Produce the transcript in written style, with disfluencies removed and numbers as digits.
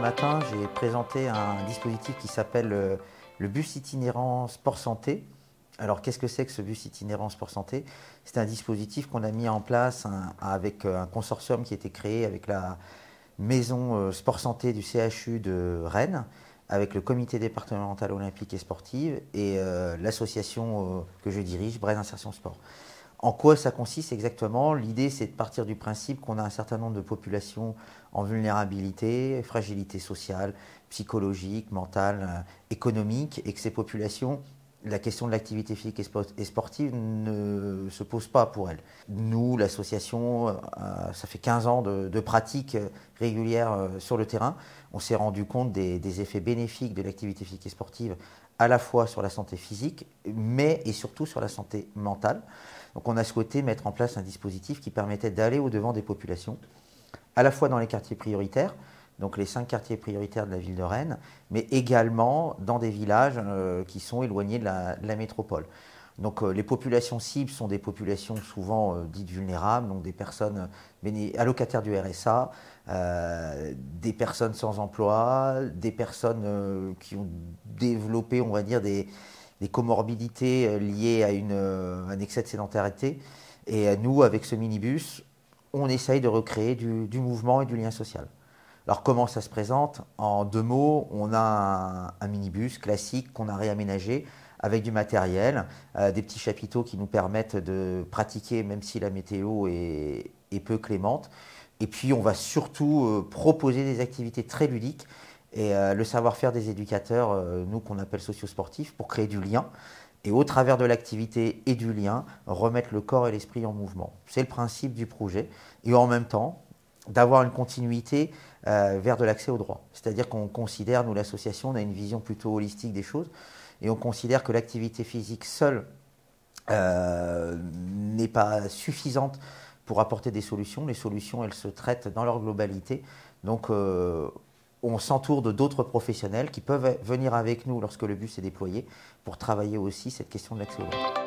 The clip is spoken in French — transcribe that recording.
matin, j'ai présenté un dispositif qui s'appelle le bus itinérant Sport Santé. Alors, qu'est-ce que c'est que ce bus itinérant Sport Santé? C'est un dispositif qu'on a mis en place avec un consortium qui a été créé avec la maison Sport Santé du CHU de Rennes, avec le comité départemental olympique et sportif et l'association que je dirige, Braine Insertion Sport. En quoi ça consiste exactement? L'idée, c'est de partir du principe qu'on a un certain nombre de populations en vulnérabilité, fragilité sociale, psychologique, mentale, économique, et que ces populations, la question de l'activité physique et sportive ne se pose pas pour elles. Nous, l'association, ça fait 15 ans de pratique régulière sur le terrain. On s'est rendu compte des effets bénéfiques de l'activité physique et sportive à la fois sur la santé physique, mais et surtout sur la santé mentale. Donc on a souhaité mettre en place un dispositif qui permettait d'aller au-devant des populations, à la fois dans les quartiers prioritaires, donc les 5 quartiers prioritaires de la ville de Rennes, mais également dans des villages qui sont éloignés de la métropole. Donc les populations cibles sont des populations souvent dites vulnérables, donc des personnes allocataires du RSA, des personnes sans emploi, des personnes qui ont développé, on va dire, des comorbidités liées à un excès de sédentarité. Et nous, avec ce minibus, on essaye de recréer du mouvement et du lien social. Alors comment ça se présente? En 2 mots, on a un minibus classique qu'on a réaménagé avec du matériel, des petits chapiteaux qui nous permettent de pratiquer même si la météo est peu clémente. Et puis on va surtout proposer des activités très ludiques et le savoir-faire des éducateurs, nous qu'on appelle socio-sportifs, pour créer du lien. Et au travers de l'activité et du lien, remettre le corps et l'esprit en mouvement. C'est le principe du projet. Et en même temps, d'avoir une continuité vers de l'accès au droit. C'est-à-dire qu'on considère, nous l'association, on a une vision plutôt holistique des choses, et on considère que l'activité physique seule n'est pas suffisante pour apporter des solutions. Les solutions, elles se traitent dans leur globalité. Donc on s'entoure de d'autres professionnels qui peuvent venir avec nous lorsque le bus est déployé pour travailler aussi cette question de l'accès au droit.